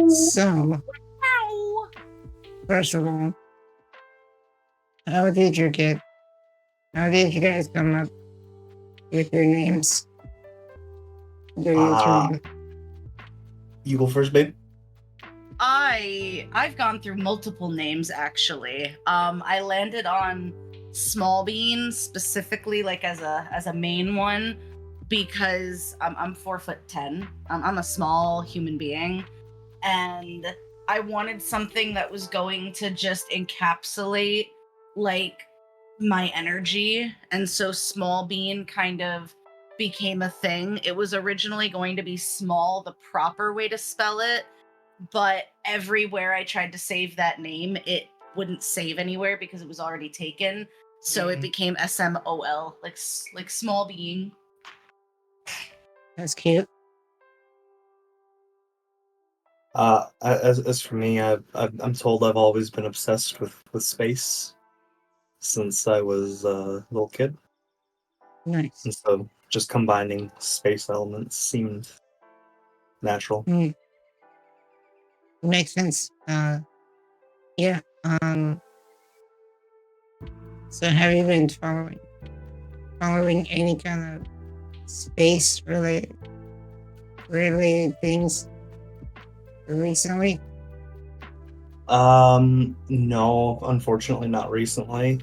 So, first of all, how did you get? How did you guys come up with your names? You go first, babe. I've gone through multiple names actually. I landed on Small Bean specifically, like as a main one, because I'm 4'10". I'm a small human being, and I wanted something that was going to just encapsulate like my energy, and so Small Bean kind of became a thing. It was originally going to be small, the proper way to spell it, but everywhere I tried to save that name, it wouldn't save anywhere because it was already taken. So it became SMOL, like Small Being. That's cute. As for me, I'm told I've always been obsessed with space since I was a little kid, Nice. and so just combining space elements seemed natural. Makes sense. Yeah. So have you been following any kind of space related things recently? No, unfortunately, not recently.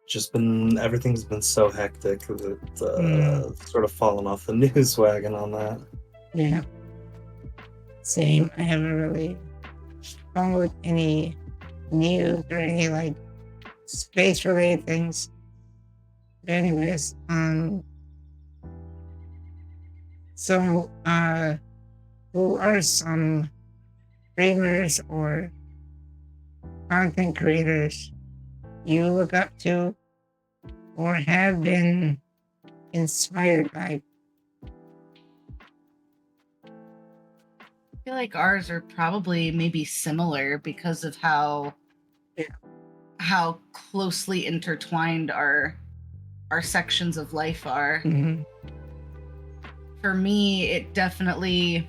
Just everything's been so hectic that sort of fallen off the news wagon on that. Yeah. Same. I haven't really followed any news or any like space related things. But anyways, so who are some streamers or content creators you look up to or have been inspired by? I feel like ours are probably maybe similar because of how closely intertwined our sections of life are. For me, it definitely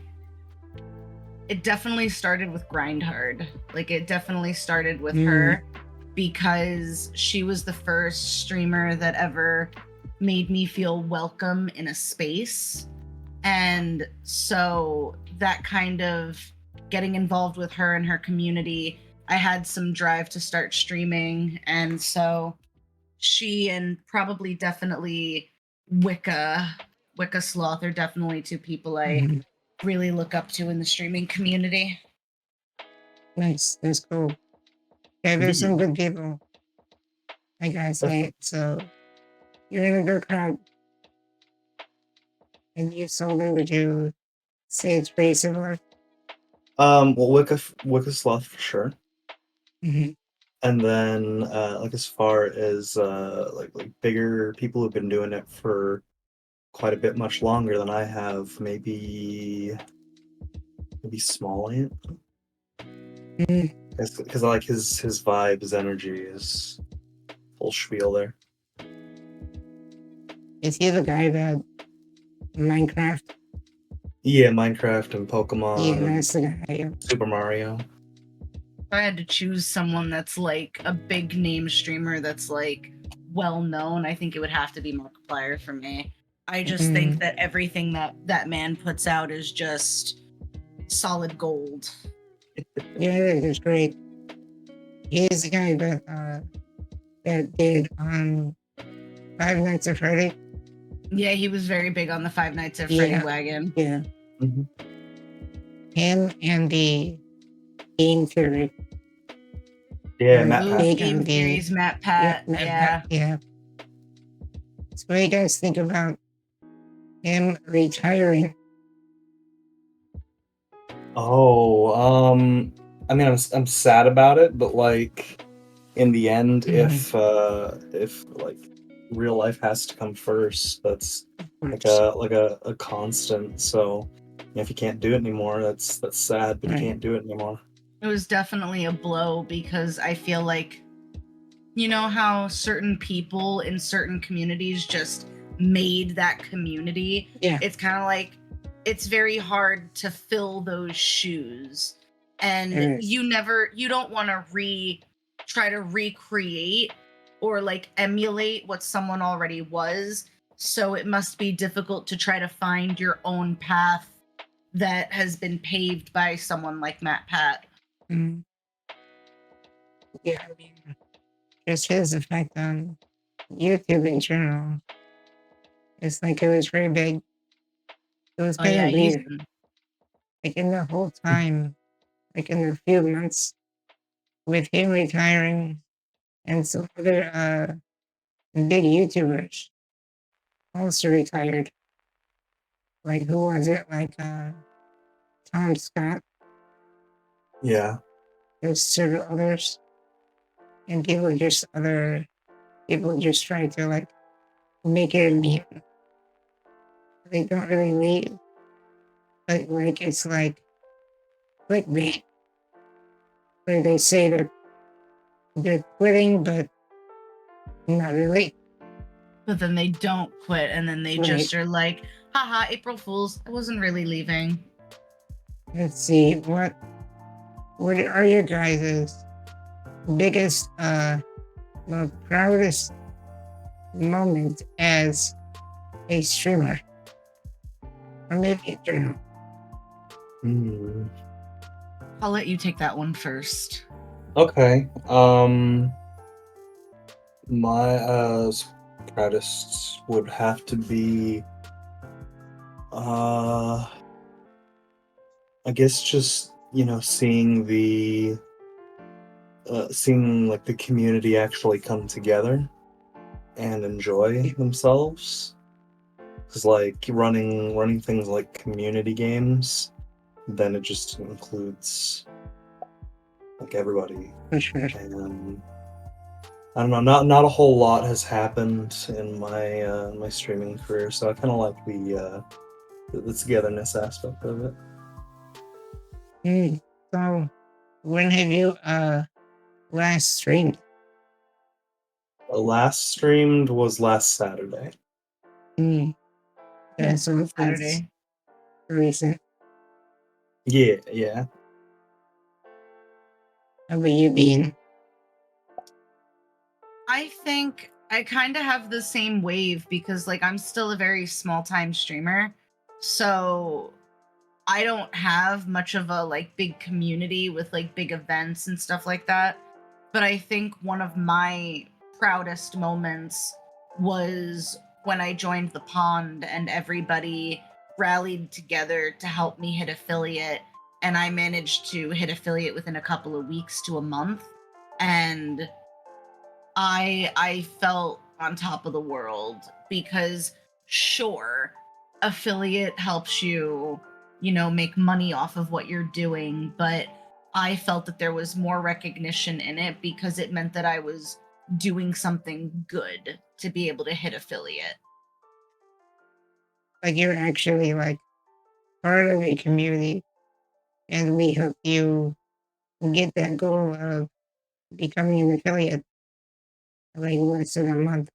started with Grind Hard. Like, it definitely started with her, because she was the first streamer that ever made me feel welcome in a space. And so that kind of getting involved with her and her community, I had some drive to start streaming. And so she and probably definitely Wicca Sloth are definitely two people I really look up to in the streaming community. Nice. That's cool. Yeah, there's some good people. I gotta say. So you're in a good crowd. And you Solar, would you say it's pretty similar? Well, Wicca Sloth for sure. And then, like as far as like bigger people who've been doing it for quite a bit much longer than I have, maybe Small Ant. Because I like his vibe, his energy, his whole spiel there. Is he the guy that Minecraft? Yeah, Minecraft and Pokemon. Yeah, that's the guy. Yeah. Super Mario. If I had to choose someone that's like a big name streamer that's like well known, I think it would have to be Markiplier for me. I just think that everything that man puts out is just solid gold. Yeah, it's great. He's the guy that did Five Nights at Freddy. Yeah, he was very big on the Five Nights at Freddy wagon. Yeah. Him and the Game Theory. Yeah, Matt Pat. Game Theory's Matt Pat. Yeah. So what do you guys think about him retiring? Oh, I mean, I'm sad about it, but like, in the end, if like real life has to come first, that's like a constant. So if you can't do it anymore, that's sad, but you can't do it anymore. It was definitely a blow, because I feel like, you know how certain people in certain communities just made that community? Yeah. It's kind of like it's very hard to fill those shoes, and It is. you don't want to try to recreate or like emulate what someone already was, so it must be difficult to try to find your own path that has been paved by someone like Matt Pat. Mm. Yeah, I mean, just his effect on YouTube in general. It's like it was very big. It was Oh kind yeah, of he's weird. Like in the whole time, like in the few months with him retiring and some other big YouTubers also retired. Like who was it? Like Tom Scott. Yeah. There's several others. And people just try to like make it a meme. They don't really leave. But like it's like clickbait. Where they say they're quitting but not really. but then they don't quit, and then they just are like, haha, April Fools, I wasn't really leaving. Let's see, what are your guys' biggest well, proudest moment as a streamer? Or maybe a journal. I'll let you take that one first. Okay. My proudest would have to be I guess just, seeing seeing like the community actually come together and enjoy themselves. Because like running things like community games, then it just includes like everybody. For sure. And I don't know, not a whole lot has happened in my my streaming career, so I kind of like the togetherness aspect of it. So when have you last streamed? Last streamed was last Saturday. Yeah, so Saturday. Recent. Yeah. How about you, Bean? I think I kind of have the same wave because like I'm still a very small time streamer. So I don't have much of a like big community with like big events and stuff like that. But I think one of my proudest moments was when I joined the pond and everybody rallied together to help me hit affiliate, and I managed to hit affiliate within a couple of weeks to a month, and I felt on top of the world because sure, affiliate helps you, make money off of what you're doing, but I felt that there was more recognition in it because it meant that I was doing something good to be able to hit affiliate. Like you're actually like part of a community, and we help you get that goal of becoming an affiliate like once in a month,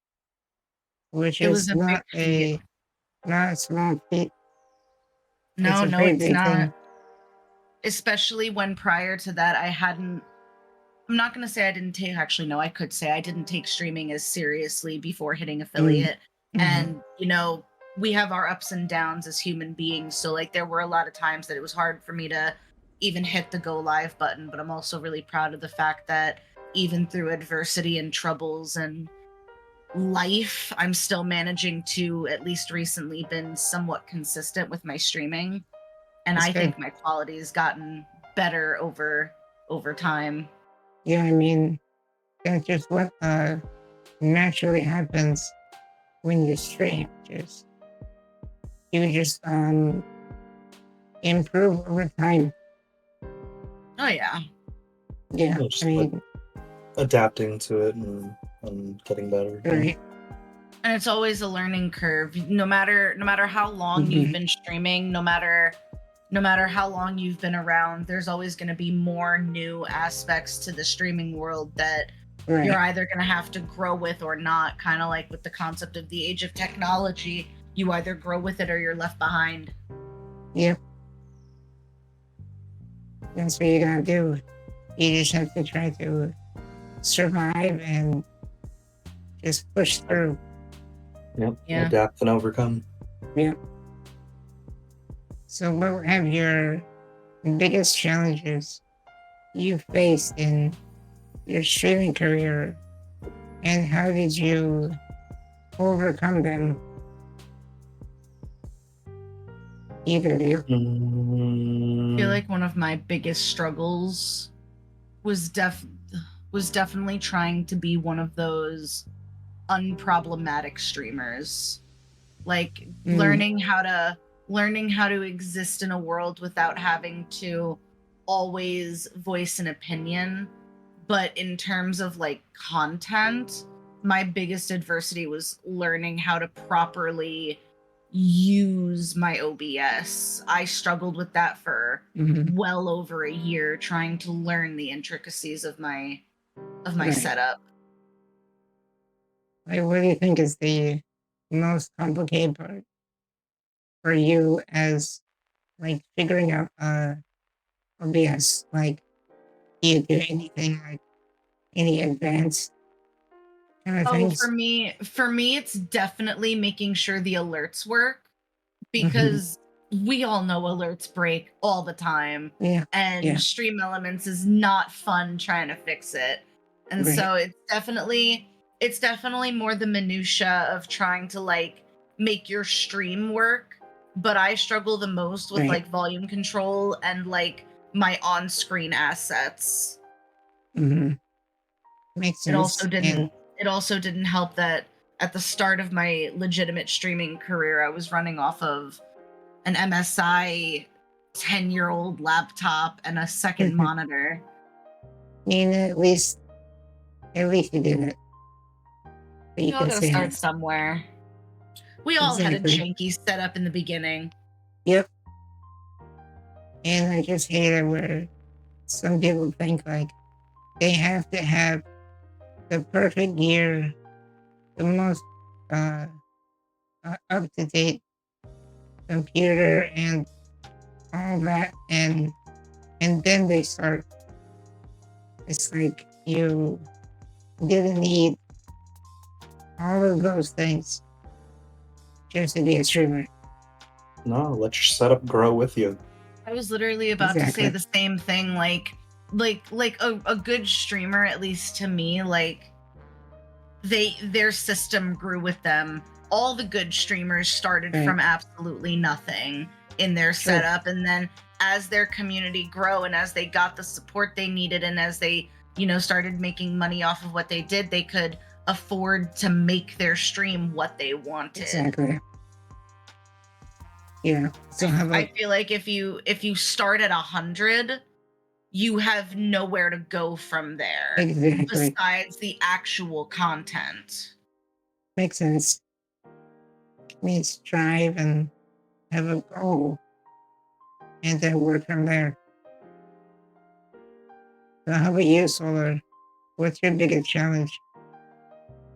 which It was is a big feat. not a small feat. No, It's it's not. thing. Especially when prior to that I'm not going to say I didn't take, actually, no, I could say I didn't take streaming as seriously before hitting affiliate. And, we have our ups and downs as human beings. So, like, there were a lot of times that it was hard for me to even hit the go live button. But I'm also really proud of the fact that even through adversity and troubles and life, I'm still managing to, at least recently, been somewhat consistent with my streaming. And That's I good. think my quality has gotten better over time. Yeah, I mean, that's just what naturally happens when you stream. You just improve over time. Oh yeah. Yeah, Just, I mean, adapting to it and getting better. right. And it's always a learning curve. No matter how long you've been streaming, no matter how long you've been around, there's always going to be more new aspects to the streaming world that you're either going to have to grow with or not. Kind of like with the concept of the age of technology, you either grow with it or you're left behind. Yep, that's what you gotta do. You just have to try to survive and just push through. Yep. Yeah. Adapt and overcome. Yep. So, what have your biggest challenges you faced in your streaming career, and how did you overcome them? Either of you. I feel like one of my biggest struggles was definitely trying to be one of those unproblematic streamers. Like learning how to exist in a world without having to always voice an opinion. But in terms of like content, my biggest adversity was learning how to properly use my OBS. I struggled with that for well over a year, trying to learn the intricacies of my Right. setup. Like, what do you think is the most complicated part for you as like figuring out OBS? Like, do you do anything like any advanced kind of Oh, things? for me, it's definitely making sure the alerts work, because we all know alerts break all the time. Yeah. And Yeah. Stream Elements is not fun trying to fix it. And Right. so it's definitely more the minutia of trying to like make your stream work. But I struggle the most with Right. like volume control and like my on-screen assets. Makes sense. It also didn't help that at the start of my legitimate streaming career, I was running off of an MSI 10-year-old laptop and a second monitor. I mean, at least you did it. But We you all can gotta say start that. somewhere. We all had a Exactly. janky setup in the beginning. Yep. And I just hate it where some people think like they have to have the perfect gear, the most up to date computer, and all that, and then they start. It's like you didn't need all of those things just to be a streamer. No, let your setup grow with you. I was literally about to say the same thing. Like a good streamer, at least to me, like their system grew with them. All the good streamers started from absolutely nothing in their setup, and then as their community grew and as they got the support they needed, and as they started making money off of what they did, they could afford to make their stream what they wanted. Exactly. Yeah. So I feel like if you start at 100, you have nowhere to go from there. Exactly. Besides the actual content. Makes sense. Means strive and have a goal, and then work from there. So how about you, Solar? What's your biggest challenge?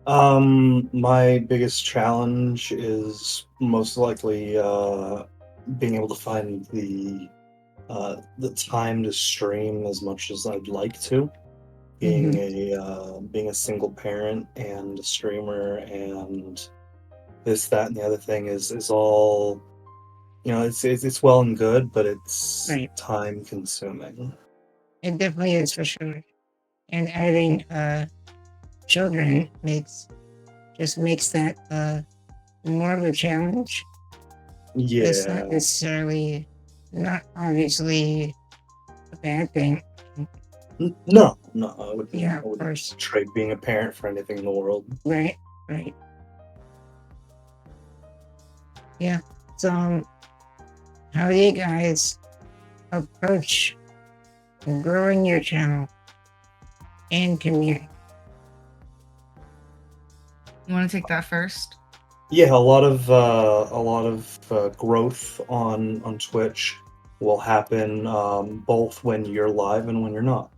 My biggest challenge is most likely being able to find the time to stream as much as I'd like to. Being a single parent and a streamer and this, that, and the other thing is all, it's well and good, but it's time consuming. It definitely is, for sure. And adding children makes that more of a challenge. Yeah. It's not necessarily, not obviously a bad thing. No, I wouldn't, of course. Trade being a parent for anything in the world. Right. Yeah. So, how do you guys approach growing your channel and community? You want to take that first? Yeah, a lot of growth on Twitch will happen both when you're live and when you're not.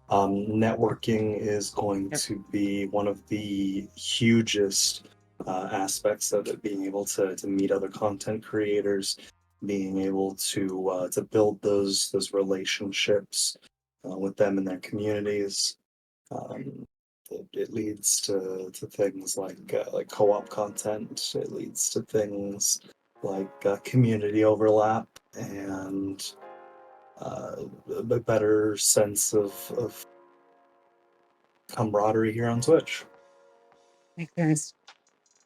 Networking is going to be one of the hugest aspects of it, being able to meet other content creators, being able to build those relationships with them and their communities. Um, it leads to things like co-op content. It leads to things like community overlap and a better sense of camaraderie here on Twitch. Makes sense.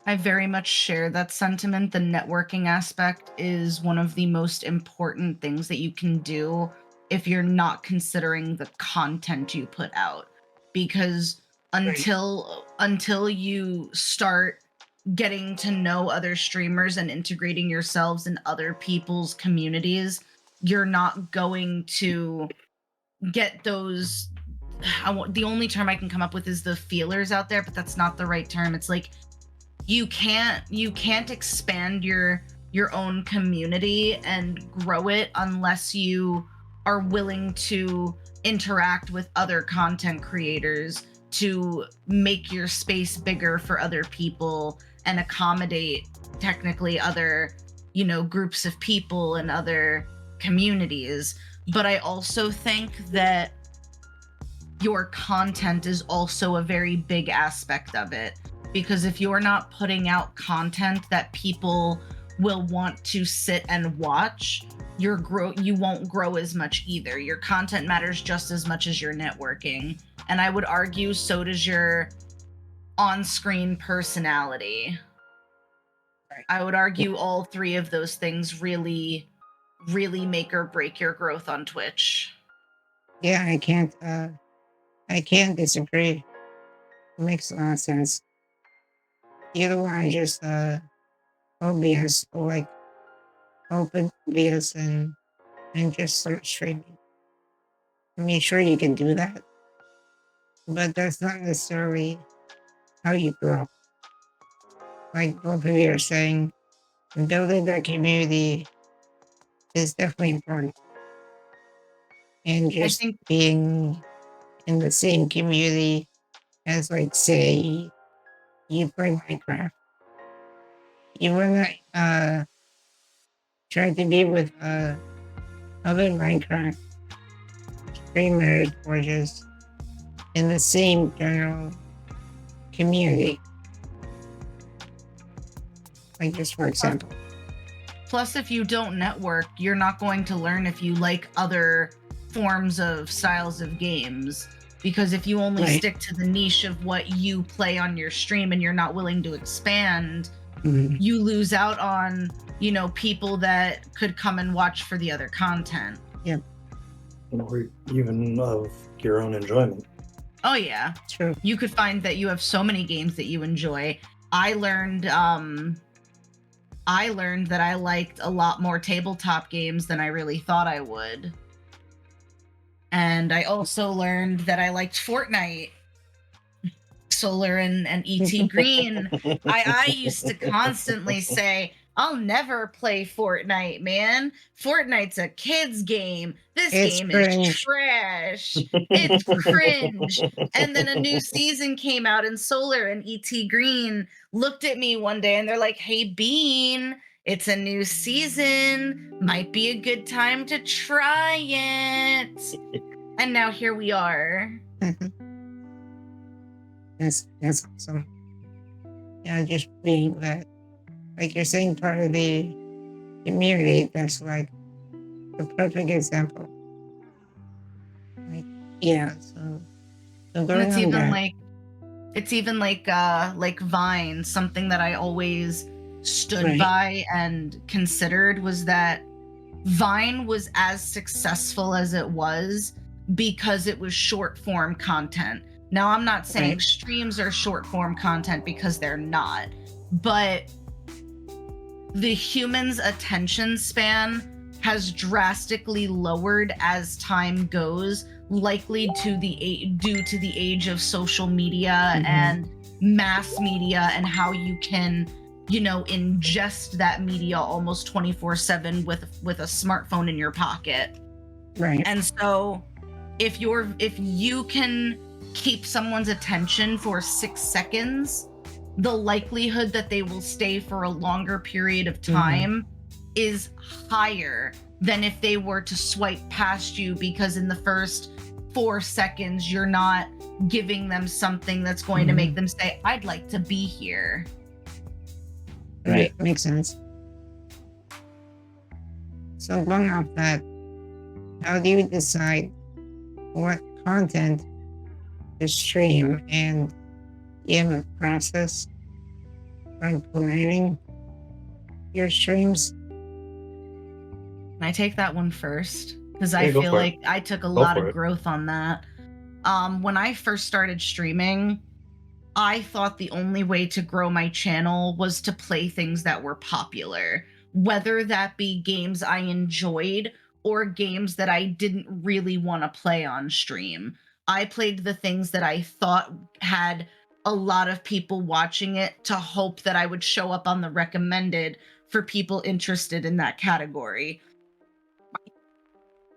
I very much share that sentiment. The networking aspect is one of the most important things that you can do if you're not considering the content you put out. Because until you start getting to know other streamers and integrating yourselves in other people's communities, you're not going to get those the only term I can come up with is the feelers out there, but that's not the right term. It's like you can't expand your own community and grow it unless you are willing to interact with other content creators to make your space bigger for other people and accommodate technically other, groups of people and other communities. But I also think that your content is also a very big aspect of it, because if you're not putting out content that people will want to sit and watch, you won't grow as much either. Your content matters just as much as your networking, and I would argue so does your on-screen personality. I would argue all three of those things really make or break your growth on Twitch. Yeah, I can't disagree. It makes a lot of sense. Either one, just OBS or like open OBS and just start streaming. I mean, sure you can do that, but that's not necessarily how you grow. Like both of you are saying, building that community is definitely important. And just being in the same community as, like, say, you play Minecraft. You wanna try to be with other Minecraft streamers or just in the same general community. Like, just for example. Plus, if you don't network, you're not going to learn if you like other forms of styles of games. Because if you only stick to the niche of what you play on your stream and you're not willing to expand, you lose out on, people that could come and watch for the other content. Yeah. Or even of your own enjoyment. Oh yeah. True. You could find that you have so many games that you enjoy. I learned that I liked a lot more tabletop games than I really thought I would. And I also learned that I liked Fortnite. Solar and ET Green. I used to constantly say, I'll never play Fortnite, man. Fortnite's a kid's game. This game is trash. It's cringe. And then a new season came out and Solar and ET Green looked at me one day and they're like, hey, Bean, it's a new season. Might be a good time to try it. And now here we are. That's awesome. Yeah, just being that, like you're saying, part of the community. That's like the perfect example. Like, yeah. So it's even like Vine. Something that I always stood by and considered was that Vine was as successful as it was because it was short form content. Now, I'm not saying streams are short form content because they're not, but the human's attention span has drastically lowered as time goes, likely due to the age of social media and mass media and how you can, ingest that media almost 24/7 with a smartphone in your pocket. Right. And so if you can keep someone's attention for 6 seconds, the likelihood that they will stay for a longer period of time is higher than if they were to swipe past you, because in the first 4 seconds you're not giving them something that's going to make them say, I'd like to be here. Right, makes sense. So going off that, how do you decide what content to stream, and you have a process for planning your streams? Can I take that one first? Because Yeah, I go feel for it. like I took a Go lot for of it. growth on that. When I first started streaming, I thought the only way to grow my channel was to play things that were popular, whether that be games I enjoyed or games that I didn't really want to play on stream. I played the things that I thought had a lot of people watching it, to hope that I would show up on the recommended for people interested in that category.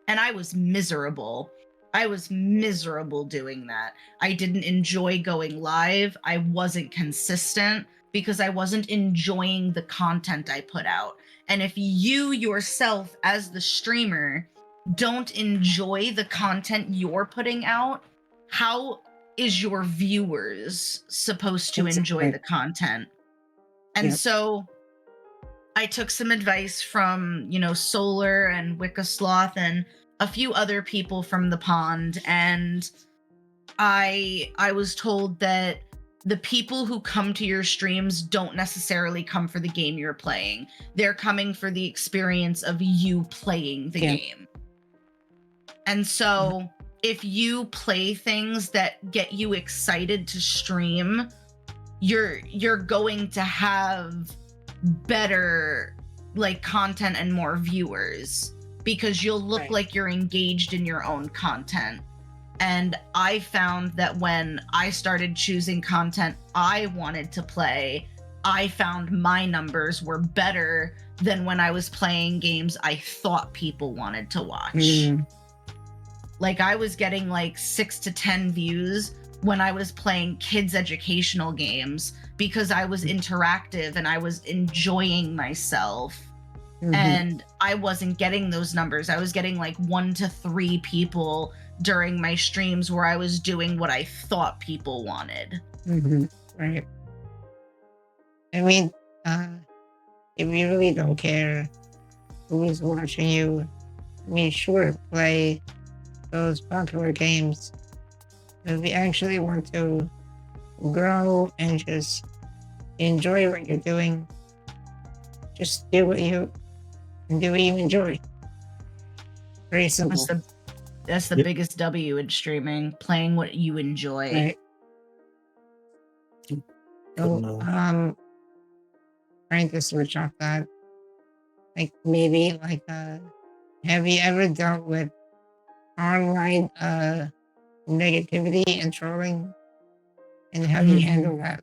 And I was miserable. I was miserable doing that. I didn't enjoy going live. I wasn't consistent because I wasn't enjoying the content I put out. And if you yourself, as the streamer, don't enjoy the content you're putting out, how is your viewers supposed to enjoy the content? And so I took some advice from, Solar and Wicca Sloth and a few other people from the pond, and I was told that the people who come to your streams don't necessarily come for the game you're playing. They're coming for the experience of you playing the game. And so if you play things that get you excited to stream, you're going to have better content and more viewers, because you'll look like you're engaged in your own content. And I found that when I started choosing content I wanted to play, I found my numbers were better than when I was playing games I thought people wanted to watch. I was getting 6 to 10 views when I was playing kids' educational games, because I was interactive and I was enjoying myself. And I wasn't getting those numbers. I was getting 1 to 3 people during my streams where I was doing what I thought people wanted. Right. I mean, if you really don't care who's watching you, I mean, sure, play those popular games. If you actually want to grow and just enjoy what you're doing, just do what you enjoy. Very simple. That's the biggest W in streaming, playing what you enjoy. Right. So, trying to switch off that, maybe have you ever dealt with online negativity and trolling, and how do you handle that?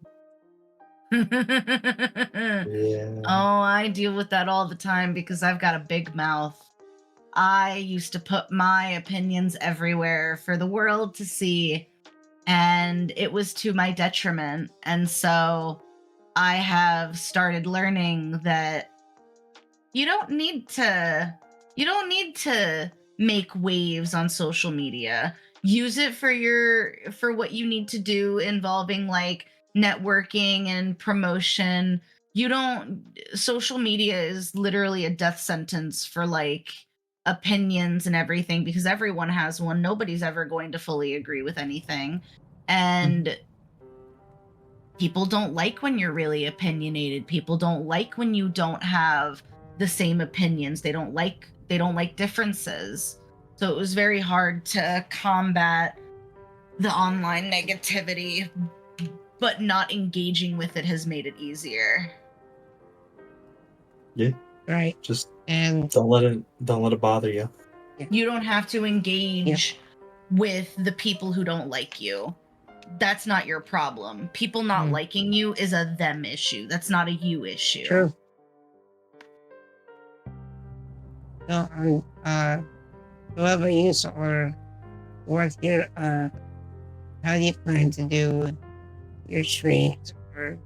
Oh, I deal with that all the time because I've got a big mouth. I used to put my opinions everywhere for the world to see, and it was to my detriment. And so I have started learning that you don't need to make waves on social media. Use it for what you need to do, involving networking and promotion. Social media is literally a death sentence for opinions and everything, because everyone has one. Nobody's ever going to fully agree with anything. And people don't like when you're really opinionated. People don't like when you don't have the same opinions. They don't like differences. So it was very hard to combat the online negativity, but not engaging with it has made it easier. Yeah. Right. Just and don't let it bother you. You don't have to engage with the people who don't like you. That's not your problem. People not liking you is a them issue. That's not a you issue. True. So, whoever you or what's your how do you plan to do your streams, or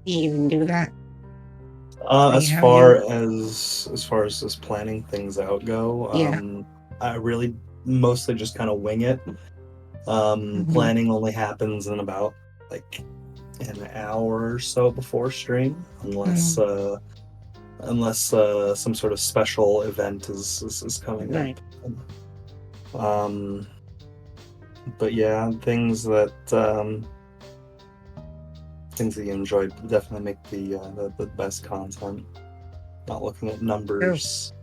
do you even do that? Like As how far you, as just planning things out go, yeah. I really mostly just kind of wing it. Mhm. Planning only happens in about like an hour or so before stream, Mm, unless some sort of special event is coming up. right. Um, but yeah, things that you enjoy definitely make the best content. Not looking at True. numbers.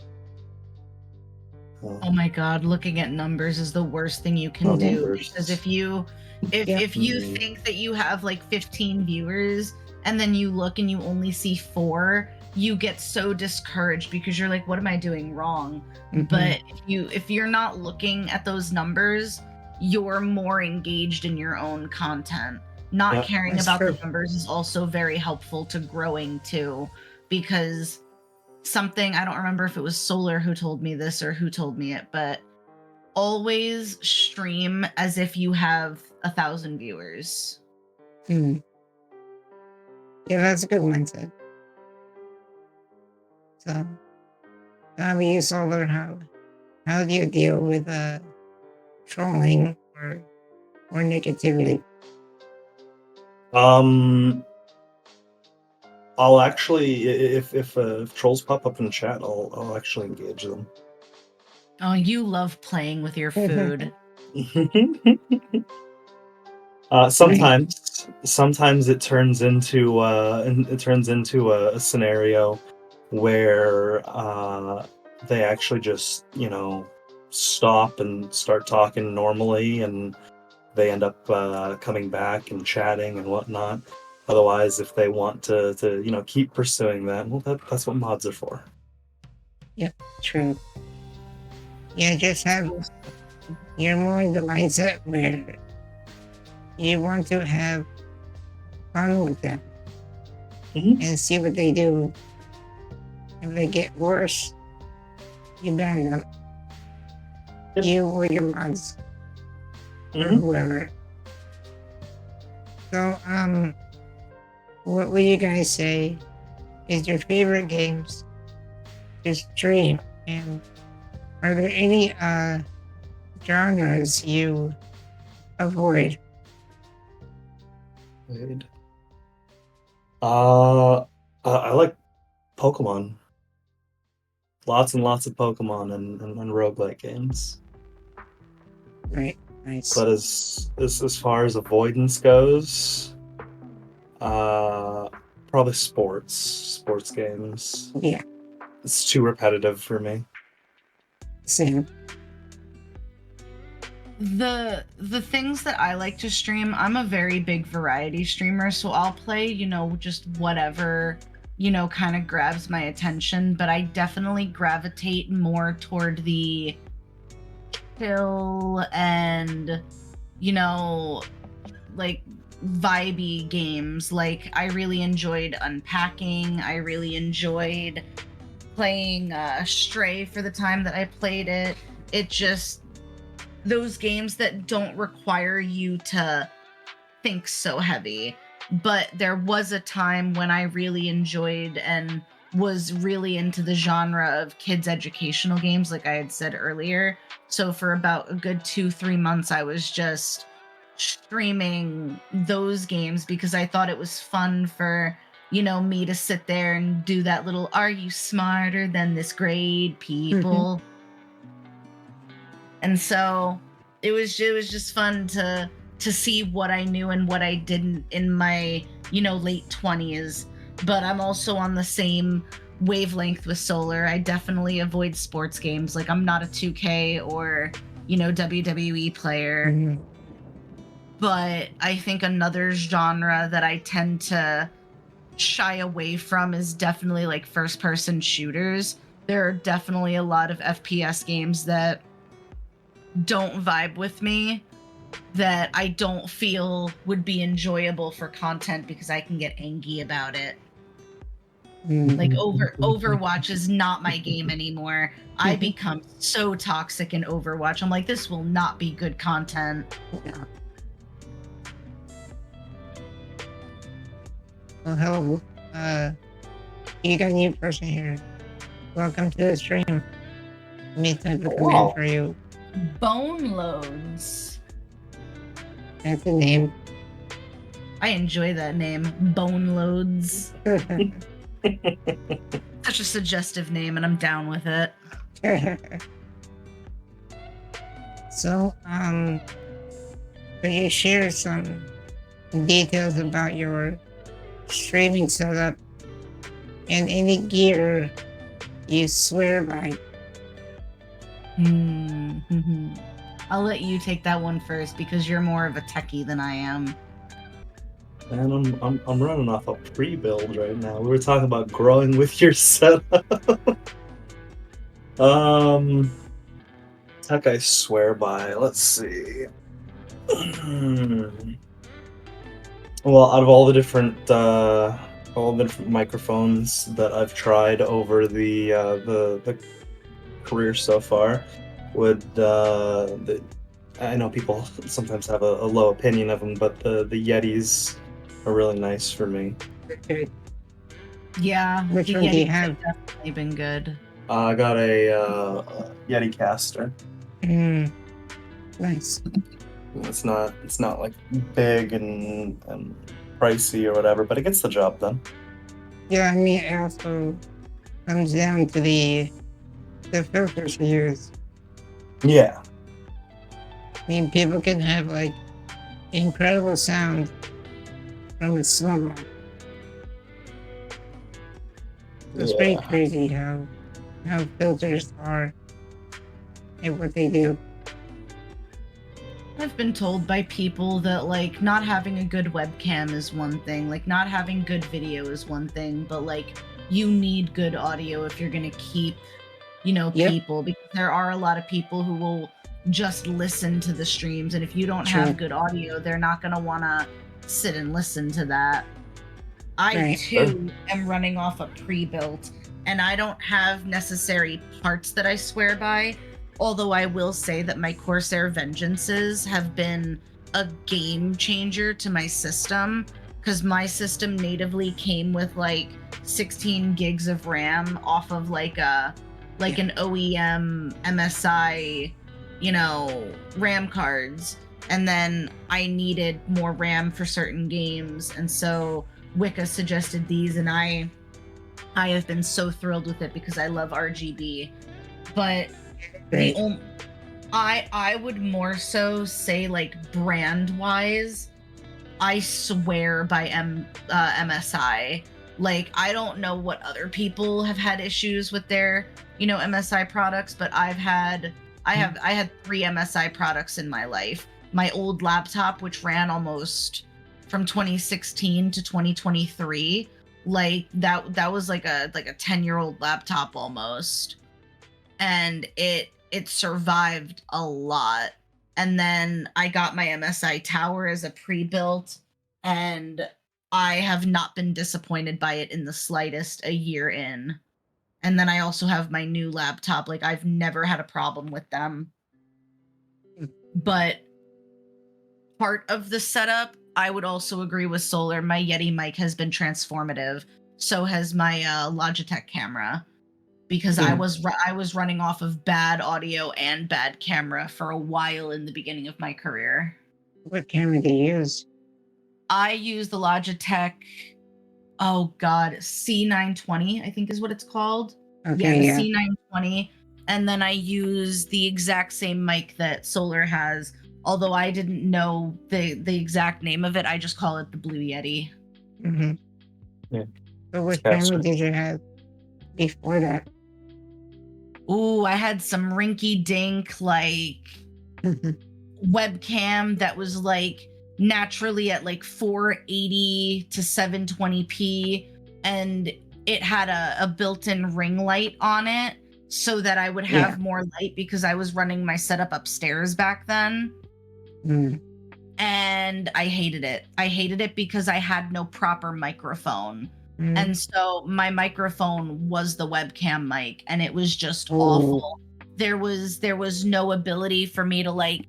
Oh my god, looking at numbers is the worst thing you can do, because Numbers. Yeah. if you Mhm. think that you have like 15 viewers and then you look and you only see 4, you get so discouraged because you're like, what am I doing wrong? Mhm. But if you're not looking at those numbers, you're more engaged in your own content. Not Yeah. caring That's about the true. numbers is also very helpful to growing too, because something, I don't remember if it was Solar who told me this or who told me it, but always stream as if you have 1,000 viewers. Mm. Yeah, that's a good mindset. So, how do you Solar, how do you deal with trolling or negativity? Um, I'll actually, if trolls pop up in chat, I'll actually engage them. Oh, you love playing with your food. Right. Sometimes it turns into a scenario where they actually just stop and start talking normally, and they end up coming back and chatting and whatnot. Otherwise, if they want to keep pursuing that, well, that's what mods are for. Yeah, true. Yeah, just have, you're more in the mindset where you want to have fun with them Mhm. and see what they do. If they get worse, you ban them. Yep. You or your mods or Mhm. whoever. So, what would you guys say is your favorite games to stream? And are there any genres you avoid? Wait. I like Pokemon. Lots and lots of Pokemon and roguelike games. Right, nice. But as far as avoidance goes, uh, probably sports games. Yeah, It's too repetitive for me. same. The things that I like to stream, I'm a very big variety streamer, so I'll play, just whatever, kind of grabs my attention, but I definitely gravitate more toward the chill and, you know, like vibey games. Like I really enjoyed Unpacking. I really enjoyed playing Stray for the time that I played it. It just, those games that don't require you to think so heavy. But there was a time when I really enjoyed and was really into the genre of kids educational games, like I had said earlier. So for about a good 2-3 months, I was just streaming those games because I thought it was fun for me to sit there and do that little "are you smarter than this grade, people?" And so it was just fun to see what I knew and what I didn't in my late 20s. But I'm also on the same wavelength with Solar. I definitely avoid sports games. Like I'm not a 2K or WWE player. Mhm. But I think another genre that I tend to shy away from is definitely like first person shooters. There are definitely a lot of FPS games that don't vibe with me, that I don't feel would be enjoyable for content because I can get angry about it. Like Overwatch is not my game anymore. I become so toxic in Overwatch. I'm like, this will not be good content. Yeah. Well, hello. You got a new person here. Welcome to the stream. Let me type a Oh, command wow. for you. Bone loads. That's the name. I enjoy that name. Bone loads. Such a suggestive name, and I'm down with it. So, could you share some details about your streaming setup and any gear you swear by? I'll let you take that one first because you're more of a techie than I am. And I'm running off a pre-build right now. We were talking about growing with your setup. Tech I swear by. Let's see. Well, out of all the different microphones that I've tried over the career so far, I know people sometimes have a low opinion of them, but the Yetis are really nice for me. Okay. Yeah, Which the one do you Yetis have? have definitely been good. I got a Yeti caster. Nice. It's not like big and pricey or whatever, but it gets the job done. Yeah, I mean, it also comes down to the filters you use. Yeah. I mean, people can have like incredible sound from a small mic. It's pretty crazy how filters are and what they do. I've been told by people that like not having a good webcam is one thing, like not having good video is one thing, but like you need good audio if you're gonna keep, Yep. people, because there are a lot of people who will just listen to the streams, and if you don't Sure. have good audio, they're not gonna wanna sit and listen to that. I Right. too am running off a pre-built, and I don't have necessary parts that I swear by. Although I will say that my Corsair Vengeances have been a game changer to my system, because my system natively came with like 16 gigs of RAM off of like an OEM MSI, RAM cards. And then I needed more RAM for certain games, and so Wicca suggested these, and I have been so thrilled with it because I love RGB. But Great. I would more so say, like, brand wise, I swear by MSI. Like, I don't know what other people have had issues with their MSI products, but I had 3 MSI products in my life. My old laptop, which ran almost from 2016 to 2023, like that was like a 10-year-old laptop almost, and it survived a lot. And then I got my MSI tower as a pre-built, and I have not been disappointed by it in the slightest a year in. And then I also have my new laptop. Like, I've never had a problem with them. But part of the setup, I would also agree with Solar. My Yeti mic has been transformative. So has my Logitech camera, because I was running off of bad audio and bad camera for a while in the beginning of my career. What camera do you use? I use the Logitech, C920, I think is what it's called. Okay, yeah. C920. And then I use the exact same mic that Solar has, although I didn't know the exact name of it. I just call it the Blue Yeti. Mm-hmm. Yeah. So what camera did you have before that? Ooh, I had some rinky-dink, like, webcam that was, like, naturally at, like, 480 to 720p, and it had a built-in ring light on it so that I would have more light, because I was running my setup upstairs back then. And I hated it. I hated it because I had no proper microphone. And so my microphone was the webcam mic, and it was just awful. There was no ability for me to, like,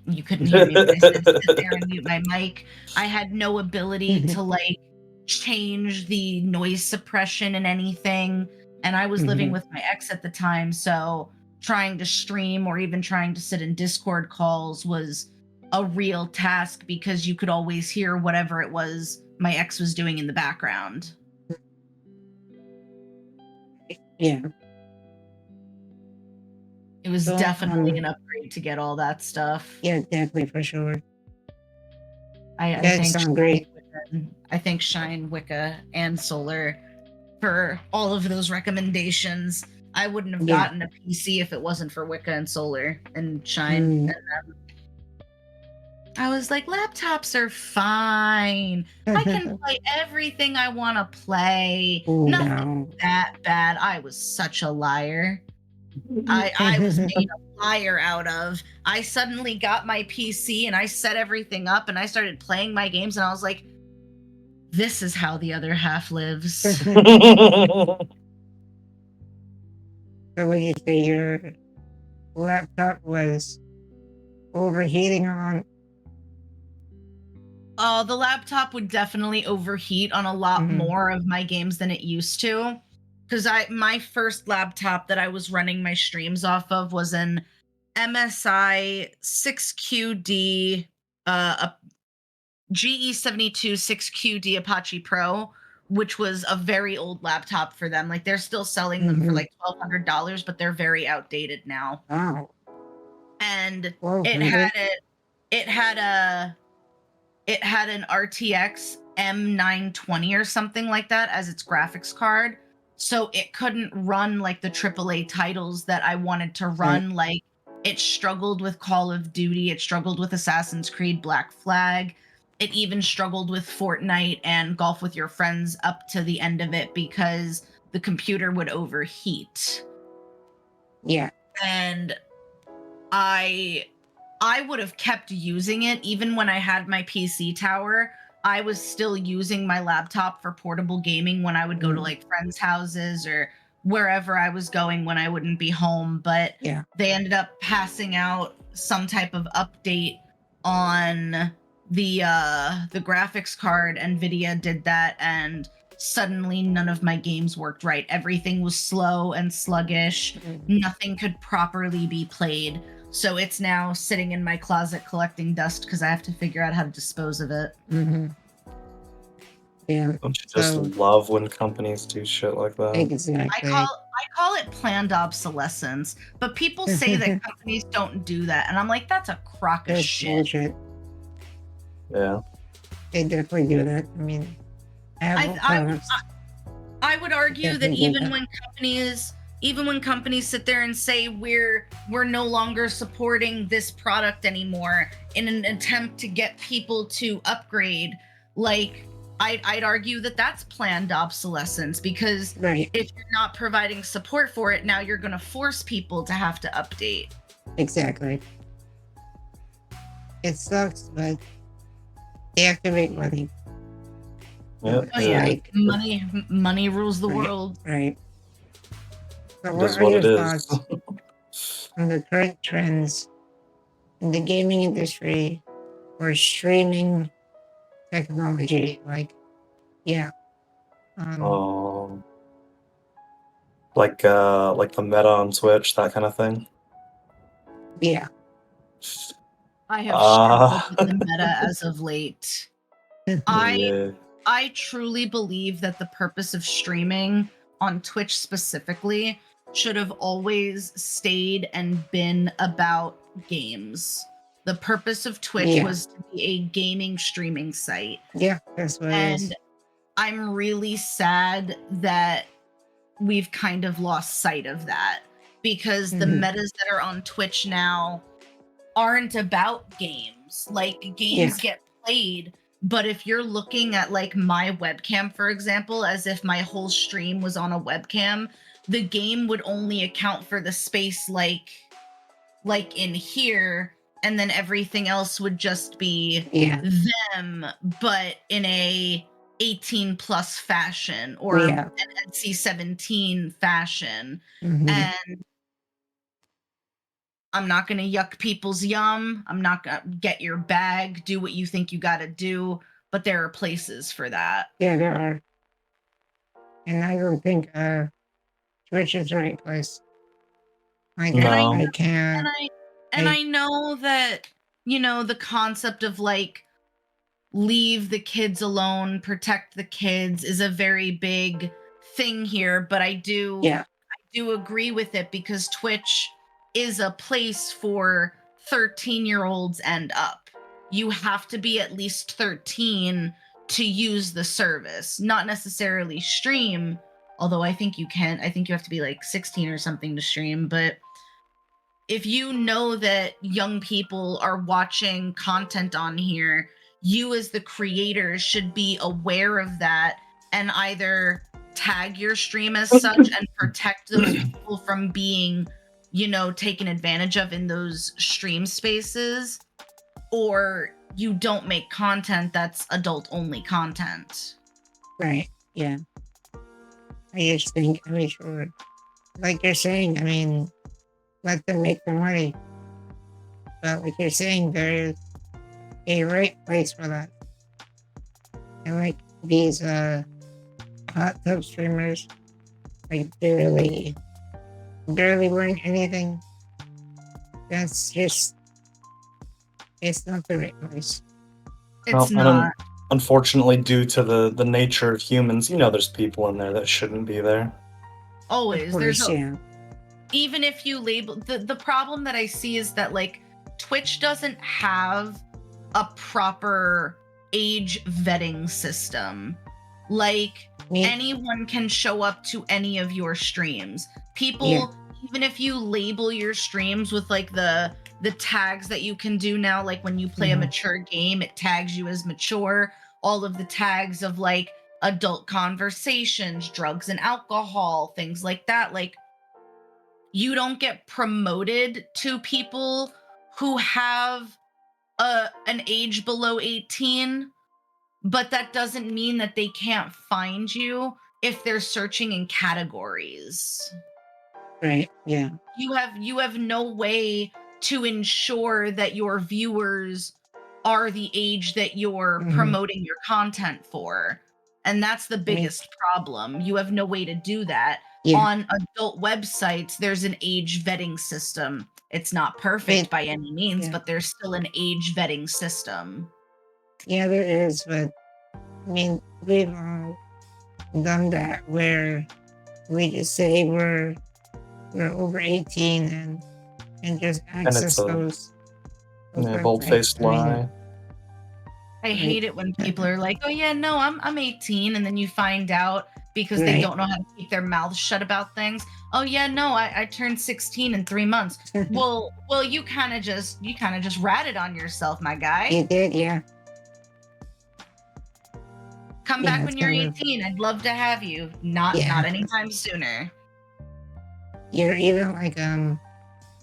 you couldn't hear me when I said sit there and mute my mic. I had no ability to, like, change the noise suppression in anything. And I was living with my ex at the time, so trying to stream or even trying to sit in Discord calls was a real task because you could always hear whatever it was my ex was doing in the background. Yeah. It was So, definitely an upgrade to get all that stuff. Yeah, definitely for sure. I That think sounds great. I think Shine, Wicca, and Solar for all of those recommendations. I wouldn't have Yeah. gotten a PC if it wasn't for Wicca and Solar and Shine. I was like, laptops are fine. I can play everything I want to play. Nothing that bad. I was such a liar. I was made a liar out of. I suddenly got my PC and I set everything up and I started playing my games and I was like, this is how the other half lives. So when you say your laptop was overheating on? Oh, the laptop would definitely overheat on a lot more of my games than it used to. Because my first laptop that I was running my streams off of was an MSI 6QD, a GE72 6QD Apache Pro, which was a very old laptop for them. Like they're still selling them for like $1,200, but they're very outdated now. Wow. And it had an RTX M920 or something like that as its graphics card. So it couldn't run like the AAA titles that I wanted to run. Like it struggled with Call of Duty. It struggled with Assassin's Creed Black Flag. It even struggled with Fortnite and Golf with Your Friends up to the end of it because the computer would overheat. Yeah. And I would have kept using it even when I had my PC tower. I was still using my laptop for portable gaming when I would go to like friends' houses or wherever I was going when I wouldn't be home. But they ended up passing out some type of update on the graphics card. NVIDIA did that, and suddenly none of my games worked right. Everything was slow and sluggish. Nothing could properly be played. So it's now sitting in my closet collecting dust because I have to figure out how to dispose of it. Yeah. Don't you just love when companies do shit like that? Exactly. I call it planned obsolescence, but people say that companies don't do that, and I'm like, that's a crock of shit. Bullshit. Yeah. They definitely do that. I mean, I would argue that even when companies sit there and say we're no longer supporting this product anymore in an attempt to get people to upgrade, like I'd argue that that's planned obsolescence because if you're not providing support for it, now you're going to force people to have to update. Exactly. It sucks, but they have to make money. Yep. Oh yeah, money rules the world. Right. So That's what are what your it thoughts on the current trends in the gaming industry or streaming technology? Like, like the meta on Twitch, that kind of thing. Yeah. I have struggled with the meta as of late. I truly believe that the purpose of streaming on Twitch specifically should have always stayed and been about games. The purpose of Twitch was to be a gaming streaming site. Yeah, that's what it is. And I'm really sad that we've kind of lost sight of that because the metas that are on Twitch now aren't about games. Like games get played, but if you're looking at like my webcam, for example, as if my whole stream was on a webcam, the game would only account for the space like in here, and then everything else would just be them, but in a 18 plus fashion or an NC-17 fashion. And I'm not going to yuck people's yum. I'm not going to get your bag, do what you think you got to do. but there are places for that. Yeah, there are. And I don't think Twitch is the right place. Like, No. I can't. I know that, you know, the concept of like leave the kids alone, protect the kids is a very big thing here, but I do agree with it because Twitch is a place for 13-year-olds and up. You have to be at least 13 to use the service, not necessarily stream, although I think you can. I think you have to be like 16 or something to stream, but if you know that young people are watching content on here, you as the creator should be aware of that and either tag your stream as such and protect those people from being, you know, taken advantage of in those stream spaces, or you don't make content that's adult only content. Right. Yeah. I just think, I mean, sure. Like you're saying, I mean, let them make the money. But like you're saying, there's a right place for that. And like these hot tub streamers, like barely learn anything. That's just, it's not the right place. It's not. Unfortunately, due to the nature of humans, you know, there's people in there that shouldn't be there. Always. Course, even if you label the problem that I see is that like Twitch doesn't have a proper age vetting system. Like anyone can show up to any of your streams. People, even if you label your streams with like the tags that you can do now, like when you play a mature game, it tags you as mature. All of the tags of like adult conversations, drugs and alcohol, things like that. Like, you don't get promoted to people who have an age below 18, but that doesn't mean that they can't find you if they're searching in categories. Right. Yeah. You have no way to ensure that your viewers are the age that you're promoting your content for. And that's the biggest problem. You have no way to do that. On adult websites, there's an age vetting system. It's not perfect by any means, but there's still an age vetting system. Yeah, there is, but I mean, we've all done that where we just say we're over 18 and just access those bold-faced lie. I hate it when people are like, "Oh yeah, no, I'm 18," and then you find out because they don't know how to keep their mouths shut about things. "Oh yeah, no, I turned 16 in 3 months." well, you kind of just ratted on yourself, my guy. You did, yeah. Come back when you're 18. I'd love to have you. Not anytime sooner. You're even like I'm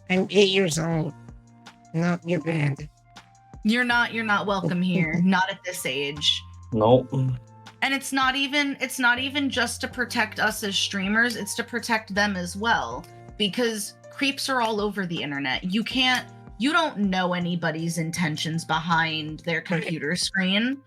8 years old. No, you're banned. You're not welcome here. Not at this age. Nope. And it's not even just to protect us as streamers, it's to protect them as well. Because creeps are all over the internet. You don't know anybody's intentions behind their computer screen.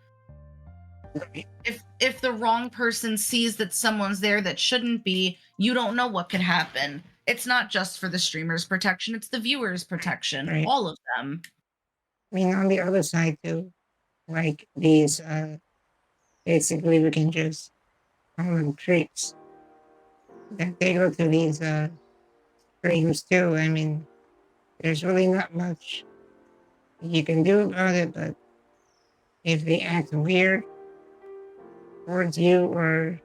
If the wrong person sees that someone's there that shouldn't be, you don't know what could happen. It's not just for the streamer's protection, it's the viewer's protection. All of them. I mean, on the other side too, like these, basically we can just call them creeps. That they go to these streams too. I mean, there's really not much you can do about it, but if they act weird towards you or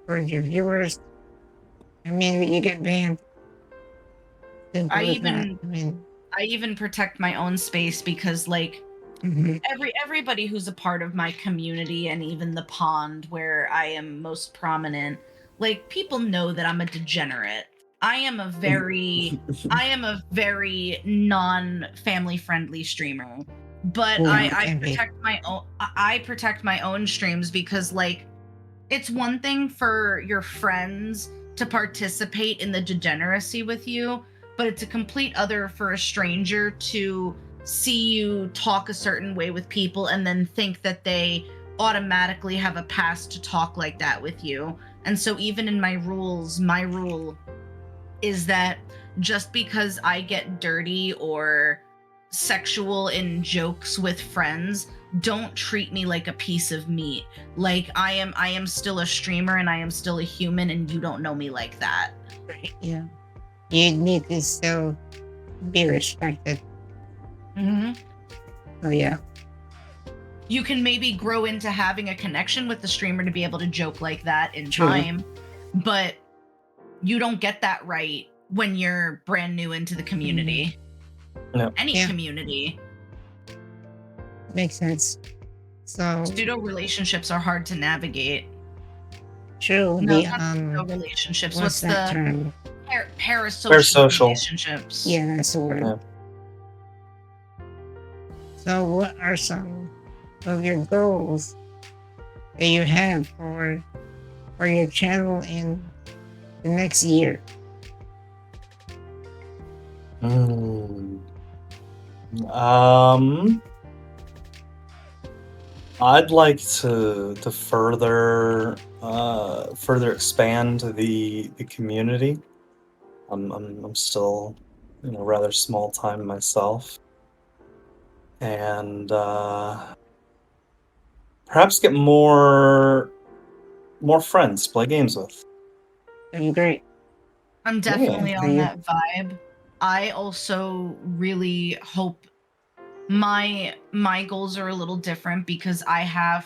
towards your viewers, I mean, you get banned. I even protect my own space because like everybody who's a part of my community and even the pond where I am most prominent, like people know that I'm a degenerate. I am a very non-family friendly streamer, but I protect my own streams because like it's one thing for your friends to participate in the degeneracy with you, but it's a complete other for a stranger to see you talk a certain way with people and then think that they automatically have a pass to talk like that with you. And so even in my rules, my rule is that just because I get dirty or sexual in jokes with friends, don't treat me like a piece of meat. Like I am still a streamer and I am still a human, and you don't know me like that. Right. Yeah. You need to still be respected. Mm-hmm. Oh yeah. You can maybe grow into having a connection with the streamer to be able to joke like that in True. time, but you don't get that right when you're brand new into the community. No. Any Yeah. community. Makes sense. So Pseudo relationships are hard to navigate. true. No, The not pseudo relationships. what's that the term? Parasocial Parasocial. relationships? Yeah, that's the word. Yeah. So what are some of your goals that you have for your channel in the next year? I'd like to further expand the community. I'm still, rather small time myself, and perhaps get more friends to play games with. That'd be great. I'm definitely Yeah. on that vibe. I also really hope my goals are a little different because I have,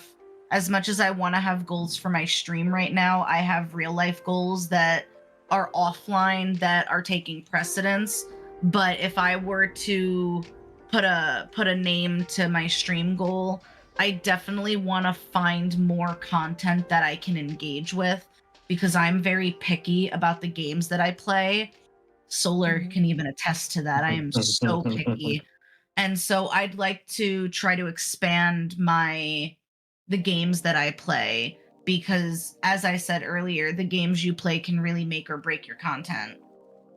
as much as I want to have goals for my stream right now, I have real life goals that are offline that are taking precedence. But if I were to put a name to my stream goal, I definitely want to find more content that I can engage with, because I'm very picky about the games that I play. Solar can even attest to that. I am so picky. And so I'd like to try to expand the games that I play, because as I said earlier, the games you play can really make or break your content,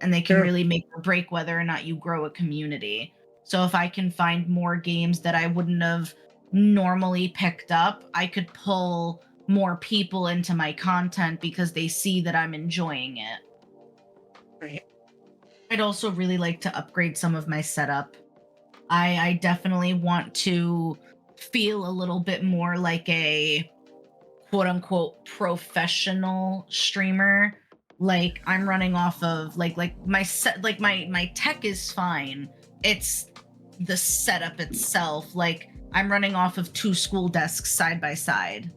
and they can Sure. really make or break whether or not you grow a community. So if I can find more games that I wouldn't have normally picked up, I could pull more people into my content because they see that I'm enjoying it. Right. I'd also really like to upgrade some of my setup. I definitely want to feel a little bit more like a quote unquote professional streamer. Like I'm running off of like my set, like my tech is fine. It's the setup itself. Like I'm running off of 2 school desks side by side.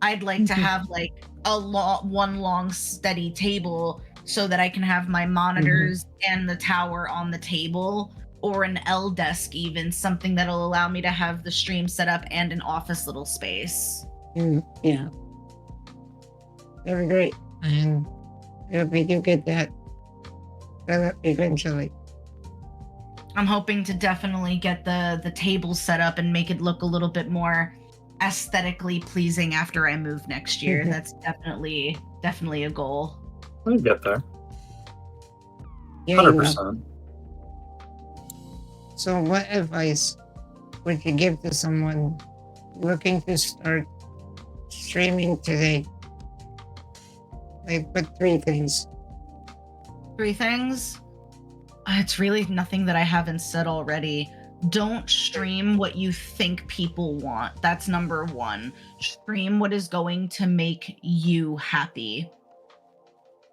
I'd like to have like one long steady table so that I can have my monitors and the tower on the table, or an L desk, even something that'll allow me to have the stream set up and an office little space. Yeah. That'd be great. And I hope we do get that set up eventually. I'm hoping to definitely get the table set up and make it look a little bit more aesthetically pleasing after I move next year. That's definitely a goal. I'll get there. Yeah, 100%. So what advice would you give to someone looking to start streaming today? Like, what 3 things? 3 things? It's really nothing that I haven't said already. Don't stream what you think people want. That's number 1. Stream what is going to make you happy.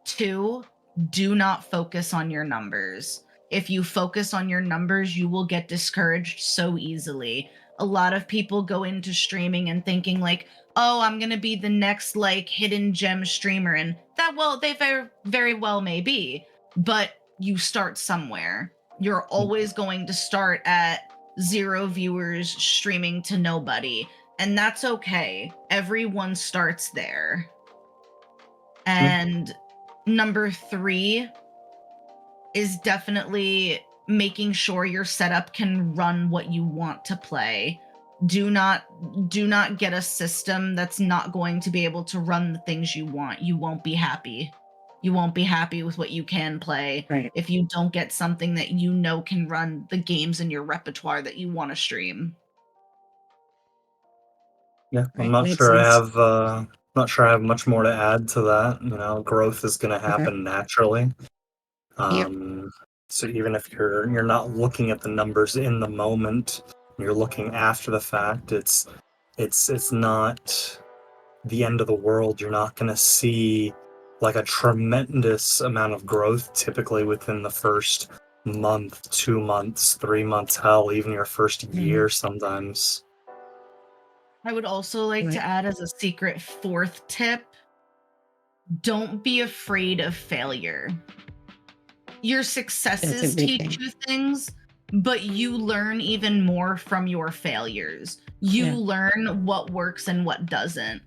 2, do not focus on your numbers. If you focus on your numbers, you will get discouraged so easily. A lot of people go into streaming and thinking like, oh, I'm going to be the next like hidden gem streamer. And that, well, they very, very well may be, but you start somewhere. You're always going to start at 0 viewers streaming to nobody. And that's okay. Everyone starts there. And number 3 is definitely making sure your setup can run what you want to play. Do not get a system that's not going to be able to run the things you want. You won't be happy. You won't be happy with what you can play if you don't get something that you know can run the games in your repertoire that you want to stream. Yeah, I'm Right, not makes sure I sense. have not sure I have much more to add to that. You know, growth is going to Okay. happen naturally. Yep. Um, so even if you're not looking at the numbers in the moment, you're looking after the fact. It's not the end of the world. You're not going to see like a tremendous amount of growth typically within the first month, 2 months, 3 months, hell, even your first Mhm. year sometimes. I would also like to Right. add as a secret fourth tip, don't be afraid of failure. Your That's a successes big teach thing. you things, but you learn even more from your failures. You Yeah. learn what works and what doesn't.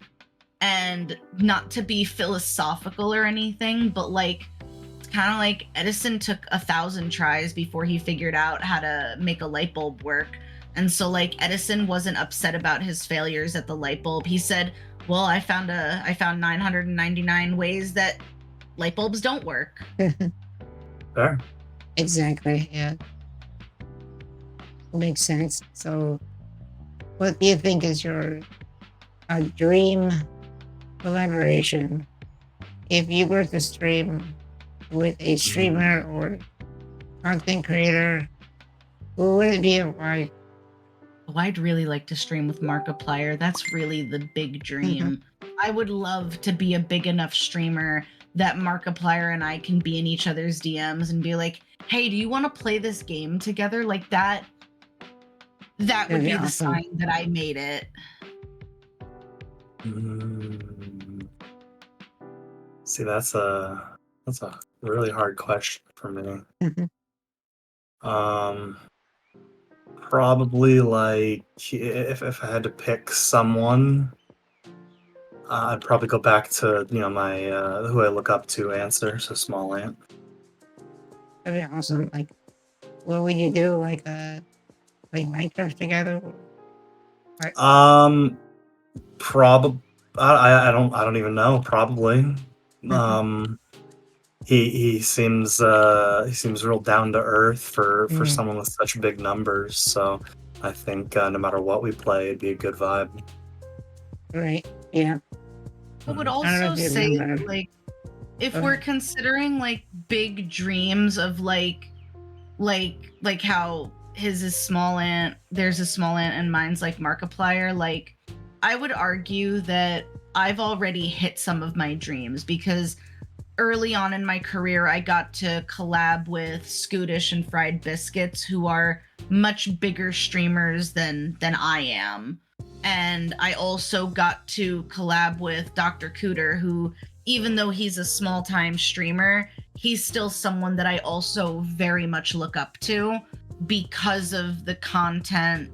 And not to be philosophical or anything, but like it's kind of like Edison took 1,000 tries before he figured out how to make a light bulb work. And so like Edison wasn't upset about his failures at the light bulb. He said, "Well, I found 999 ways that light bulbs don't work." Fair. Exactly. Yeah. Makes sense. So, what do you think is your dream collaboration? If you were to stream with a streamer or content creator, who would it be and why? Oh, I'd really like to stream with Markiplier. That's really the big Mhm. dream. I would love to be a big enough streamer that Markiplier and I can be in each other's DMs and be like, "Hey, do you want to play this game together?" Like that would That'd be be the awesome. sign that I made it. Mm, see, that's a really hard question for me. Mhm. Um, Probably like if I had to pick someone, I'd probably go back to my who I look up to answer. So Small Ant. That'd be awesome. Like, what would you do? Like, play Minecraft together? Or, Um, probably I don't even know. Probably. Mhm. Um, he seems real down to earth for Mm, someone with such big numbers. So I think no matter what we play, it'd be a good vibe. right. Yeah. I would Mhm. I don't know also if you say remember. that like if Go we're ahead. considering like big dreams of like how his is small ant, there's a small ant, and mine's like Markiplier. Like, I would argue that I've already hit some of my dreams because early on in my career, I got to collab with Scootish and Fried Biscuits, who are much bigger streamers than I am. And I also got to collab with Dr. Cooter, who, even though he's a small time streamer, he's still someone that I also very much look up to because of the content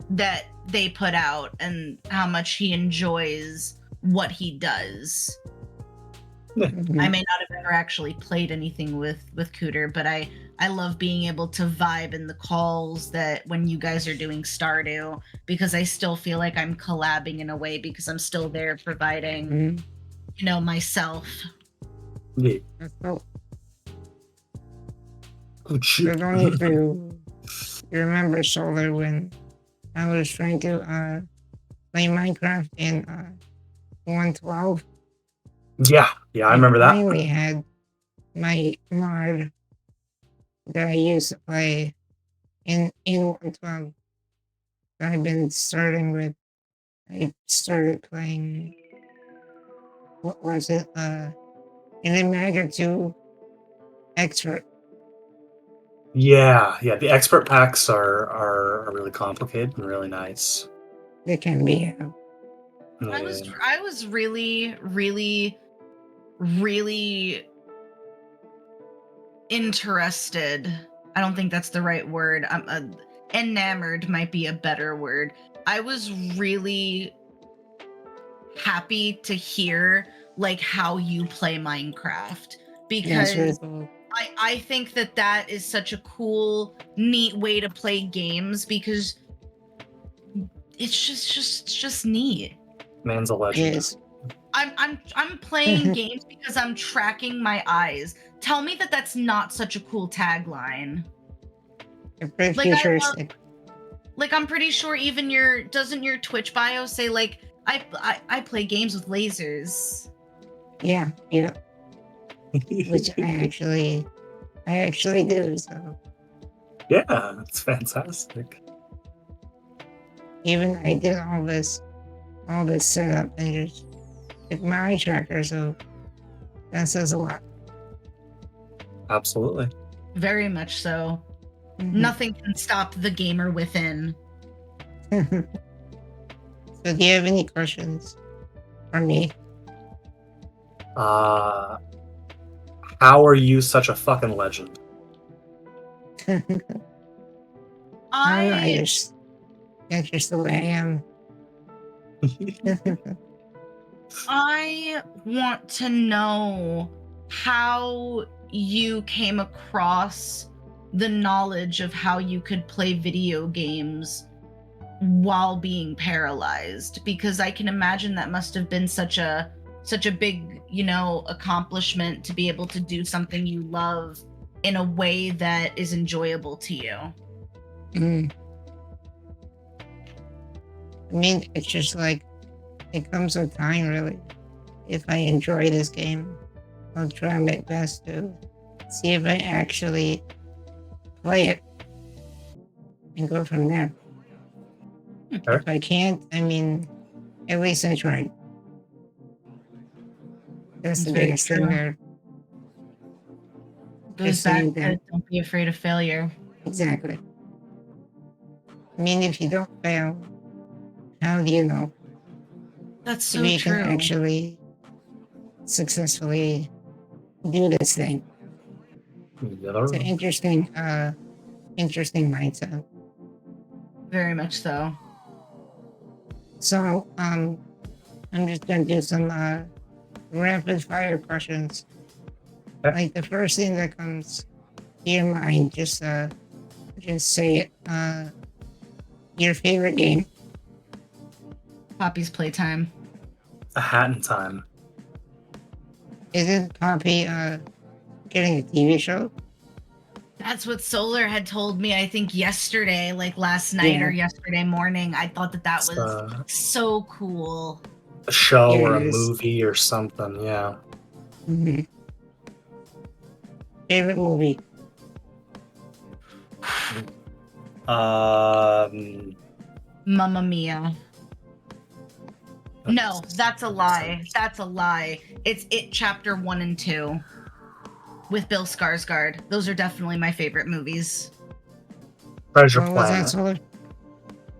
that they put out and how much he enjoys what he does. Yeah. I Mhm. may not have ever actually played anything with Cooter, but I love being able to vibe in the calls that when you guys are doing Stardew, because I still feel like I'm collabing in a way because I'm still there providing, Mhm. myself. Yeah. That's cool. Good So shit. don't need to remember Solar when I was trying to play Minecraft in 112. Yeah, I I remember that. finally had my mod that I used to play in 112 that I've been starting with. I started playing, what was it? In a Mega 2 Expert. Yeah. The expert packs are really complicated and really nice. They can be. I was Yeah. I was really really interested. I don't think that's the right word. Enamored might be a better word. I was really happy to hear like how you play Minecraft Yeah, it's really because cool. I think that is such a cool, neat way to play games because it's just neat. Man's a It legend. is. I'm playing games because I'm tracking my eyes. Tell me that that's not such a cool tagline. They're pretty Like I love futuristic. like I'm pretty sure even your doesn't your Twitch bio say like I play games with lasers. Yeah, which I actually do. So Yeah, it's fantastic. even I did all this setup and just with my eye tracker. So that says a lot. Absolutely. Very much so. Mhm. Nothing can stop the gamer within. So do you have any questions for me? How are you such a fucking legend? I don't know. That's just the way I am. I want to know how you came across the knowledge of how you could play video games while being paralyzed, because I can imagine that must have been such a big, accomplishment to be able to do something you love in a way that is enjoyable to you. Mm. I mean, it's just like it comes with time, really. If I enjoy this game, I'll try my best to see if I actually play it and go from there. Sure. If I can't, I mean, at least I tried. That's the It's very biggest true. thing there. Goes Just back saying to that. don't be afraid of failure. Exactly. I mean, if you don't fail, how do you know That's if so you can true. actually successfully do this thing? It's an interesting mindset. Very much so. So, I'm just gonna do some rapid fire questions. Okay. Like the first thing that comes to your mind, just say it. Your favorite game. Poppy's Playtime. A Hat in Time. Isn't Poppy getting a TV show? That's what Solar had told me, I think yesterday, like last night or yesterday morning. I thought that It's, was so cool. a show Yeah, or it a is. movie or something, yeah. Mm-hmm. Favorite movie? Mamma Mia. No, that's a lie. That's a lie. It's It Chapter 1 and 2 with Bill Skarsgård. Those are definitely my favorite movies. Treasure What was that? Planet. Solar?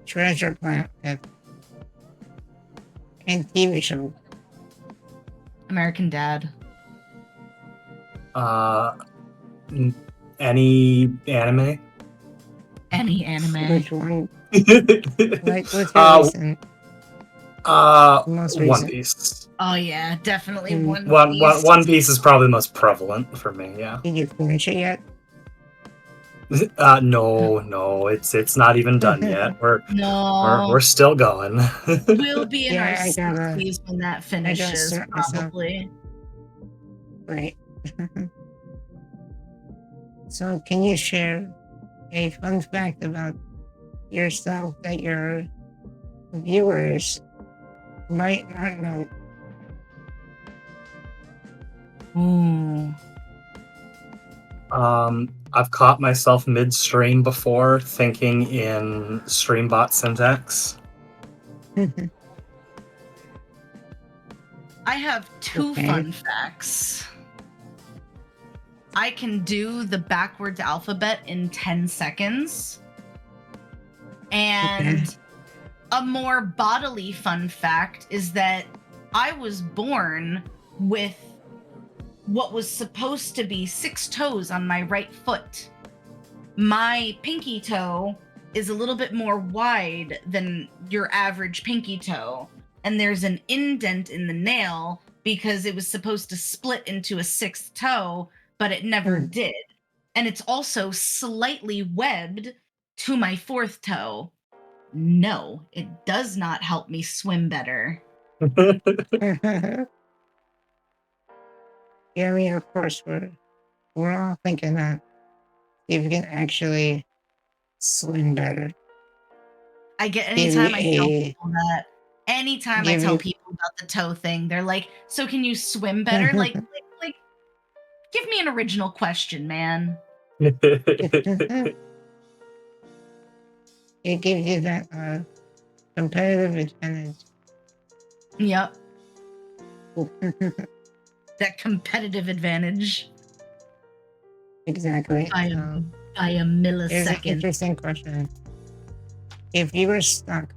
Treasure Planet. And TV show. American Dad. Any anime? Any anime. Which one? Like, what's your recent? Most One recent. Piece. Oh yeah, definitely Mm. One Piece is probably the most prevalent for me, yeah. Did you finish it yet? No, it's not even done yet. We're still going. We'll be in our Yeah, I gotta- 60s when that finishes, start myself. probably. Right. So, can you share a fun fact about yourself that your viewers might not know? Ooh. I've caught myself mid-stream before thinking in streambot syntax. I have two Okay. fun facts. I can do the backwards alphabet in 10 seconds. And Okay. a more bodily fun fact is that I was born with what was supposed to be 6 toes on my right foot. My pinky toe is a little bit more wide than your average pinky toe, and there's an indent in the nail because it was supposed to split into a 6th toe, but it never did. And it's also slightly webbed to my 4th toe. No, it does not help me swim better. Yeah, I mean, of course, we're all thinking that if you can actually swim better. I get anytime I tell people that, Anytime I Give tell you people about the toe thing, they're like, "So can you swim better?" Like, give me an original question, man. it gives you that competitive advantage. Yep, that competitive advantage Exactly. by a Here's an millisecond. interesting question. If you were stuck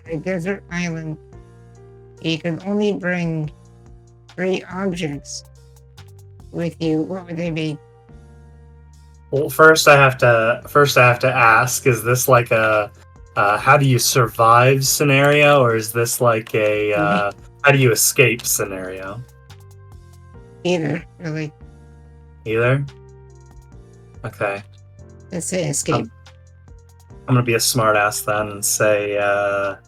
on a desert island, you could only bring 3 objects with you, what would they be? Well, first I have to ask: is this like a how do you survive scenario, or is this like a how do you escape scenario? Either, really. Either. Okay. Let's say escape. I'm gonna be a smartass then and say a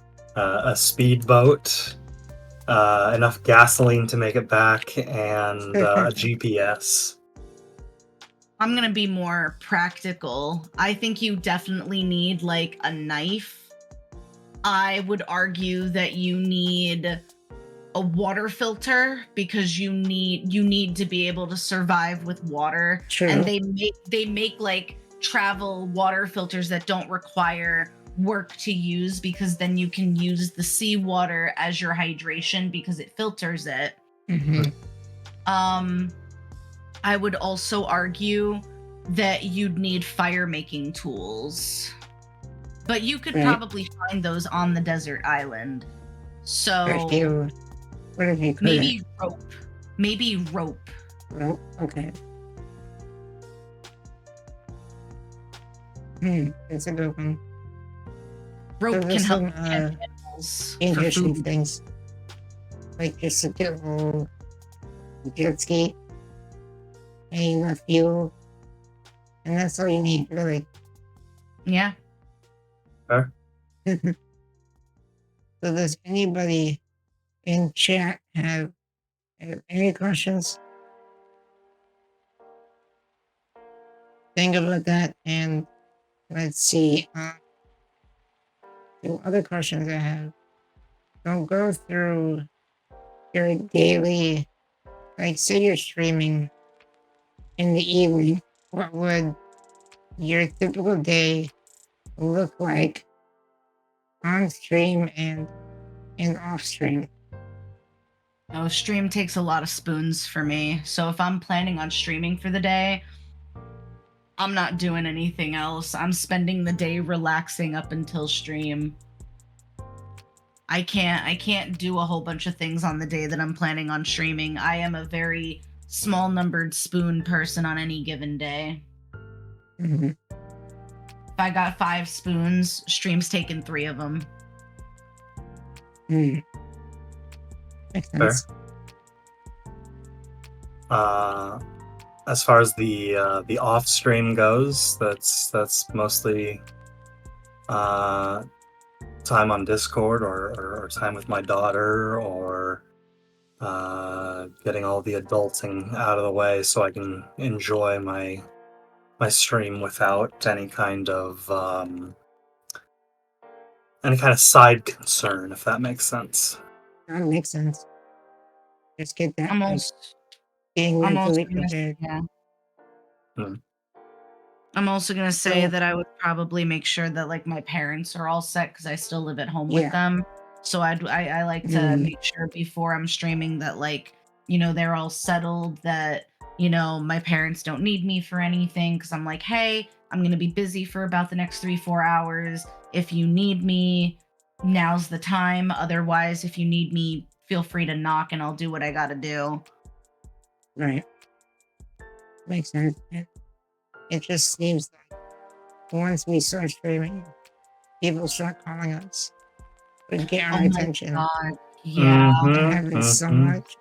speedboat, enough gasoline to make it back, and a GPS. I'm gonna be more practical. I think you definitely need like a knife. I would argue that you need a water filter because you need to be able to survive with water. True. And they make like travel water filters that don't require work to use, because then you can use the seawater as your hydration because it filters it. Mhm. I would also argue that you'd need fire making tools, but you could Right. probably find those on the desert island. So What if you couldn't? maybe rope. Well, okay. That's a good one. Rope can there's help some, catch animals for Interesting food. things. Like just a good old jet ski, and enough fuel, and that's all you need, really. Yeah. Fair. So does anybody in chat have any questions? Think about that, and let's see. The other questions I have. Don't go through your daily, like say you're streaming in the evening. What would your typical day look like on stream and off stream? Oh, stream takes a lot of spoons for me. So if I'm planning on streaming for the day, I'm not doing anything else. I'm spending the day relaxing up until stream. I can't do a whole bunch of things on the day that I'm planning on streaming. I am a very small numbered spoon person on any given day. Mm-hmm. If I got 5 spoons, stream's taking 3 of them. Makes Fair. sense. As far as the off stream goes, that's mostly time on Discord or time with my daughter, or getting all the adulting out of the way so I can enjoy my stream without any kind of side concern, if that makes sense. That makes sense. Just get that I'm like, also being I'm also mentally gonna prepared. yeah. Hmm. I'm also gonna say So- that I would probably make sure that like my parents are all set because I still live at home Yeah. with them. So I like to Mhm. make sure before I'm streaming that like, you know, they're all settled, that, you know, my parents don't need me for anything, because I'm like, hey, I'm gonna be busy for about the next 3-4 hours. If you need me, now's the time. Otherwise, if you need me, feel free to knock and I'll do what I gotta do. Right. Makes sense. It just seems like once we start streaming, people start calling us. We get our Oh my attention. god. Yeah. It happens so much.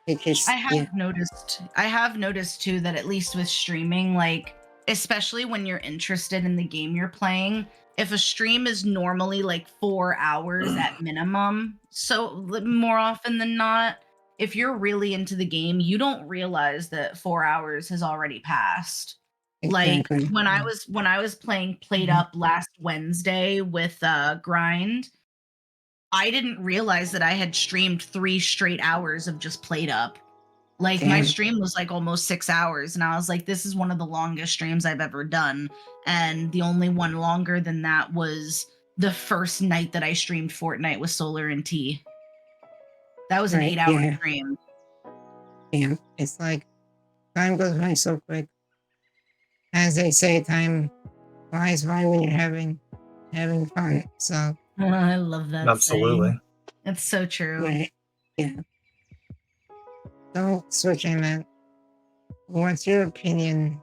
It just I have noticed too that at least with streaming, like especially when you're interested in the game you're playing, if a stream is normally like 4 hours at minimum, so more often than not, if you're really into the game, you don't realize that 4 hours has already passed. Like Exactly. when I was playing Played Mhm. Up last Wednesday with Grind, I didn't realize that I had streamed 3 straight hours of just Played Up. Like my Damn. stream was like almost 6 hours, and I was like, this is one of the longest streams I've ever done. And the only one longer than that was the first night that I streamed Fortnite with Solar and T. That was an Right. 8-hour Yeah. stream. Damn. It's like time goes by so quick. As they say, time flies by when you're having fun. So I love that Absolutely. saying. It's so true. right. Yeah. So switching that. What's your opinion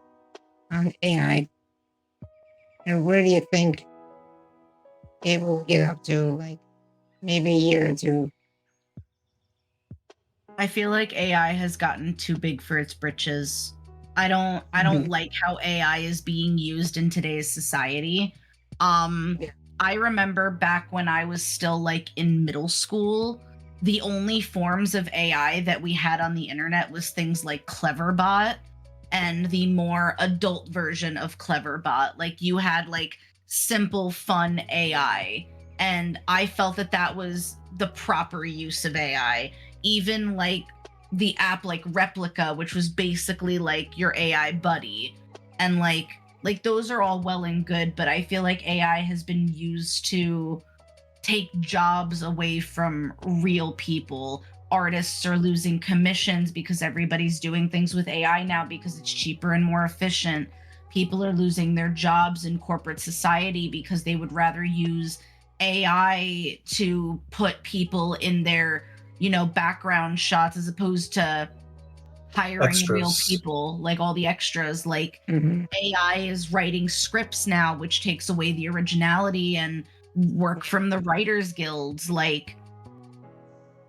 on AI, and where do you think it will get up to? Like maybe a year or two. I feel like AI has gotten too big for its britches. I don't like how AI is being used in today's society. Yeah. I remember back when I was still like in middle school, the only forms of AI that we had on the internet was things like Cleverbot and the more adult version of Cleverbot. Like you had like simple fun AI, and I felt that that was the proper use of AI. Even like the app like Replica, which was basically like your AI buddy, and like those are all well and good, but I feel like AI has been used to take jobs away from real people. Artists are losing commissions because everybody's doing things with AI now because it's cheaper and more efficient. People are losing their jobs in corporate society because they would rather use AI to put people in their, background shots as opposed to hiring real Extras. people, like all the extras. Like Mhm. AI is writing scripts now, which takes away the originality and work from the writers guilds. Like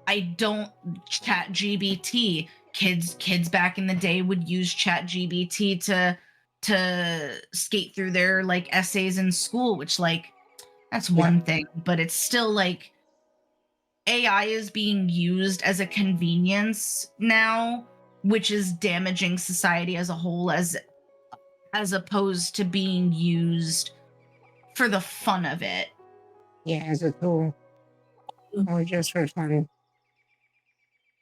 I don't chat GBT. Kids back in the day would use chat GBT to skate through their like essays in school, which like that's Yeah. one thing, but it's still like AI is being used as a convenience now, which is damaging society as a whole, as opposed to being used for the fun of it. Yeah. As a tool or just for fun.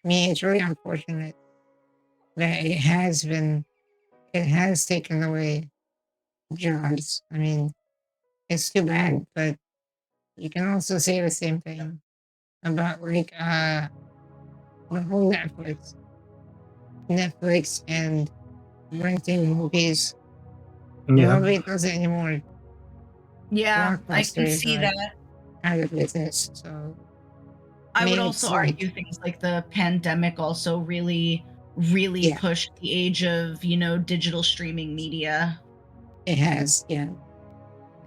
I mean, it's really unfortunate that it has taken away jobs. I mean, it's too bad, but you can also say the same thing about like the whole Netflix and renting movies. Yeah. Nobody does it anymore. Yeah, I can Blockbusters see are that. out of business. So I I would mean, also it's like argue things like the pandemic also really yeah, pushed the age of, digital streaming media. it has. Yeah, I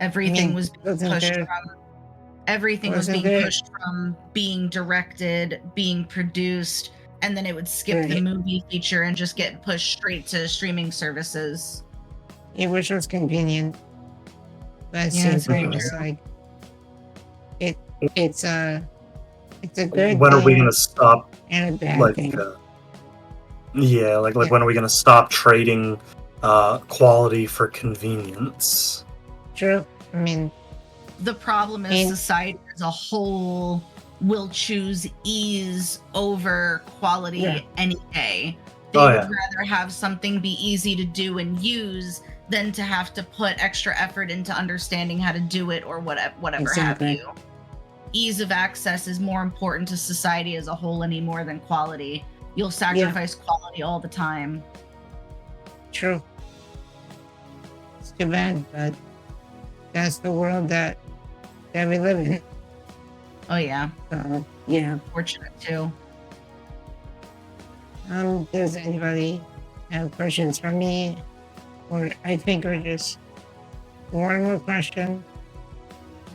Everything mean, was being pushed from wasn't there being directed, being produced, and then it would skip the right? movie feature and just get pushed straight to streaming services. It which was convenient, but at the Yeah, same it's very time, it's true. like it it's a it's a good When are we gonna thing stop? and a bad Like, thing. yeah, like Yeah, when are we gonna stop trading quality for convenience? true. I mean, The problem is in society as a whole will choose ease over yeah, quality any day. They Oh would yeah, rather have something be easy to do and use than to have to put extra effort into understanding how to do it or whatever have exactly. you. Ease of access is more important to society as a whole anymore than quality. You'll Yeah, sacrifice quality all the time. true. It's too bad, but that's the world that we live in. Oh yeah, So yeah. fortunate too. Does anybody have questions for me? Or I think we're just one more question.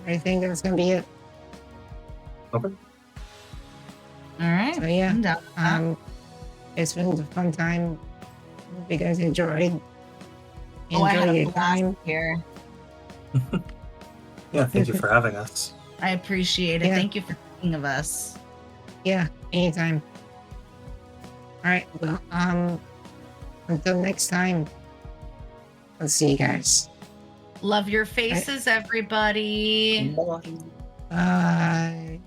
I think that's gonna be it. okay. All right, So yeah, I'm down with that. it's been a fun time. Hope you guys enjoyed. Oh, I had Enjoy a your blast time. here. Yeah, thank you for having us. I appreciate it. Yeah. Thank you for thinking of us. Yeah, anytime. All right. Well, until next time. I'll see you guys. Love your faces, everybody. Bye. Bye.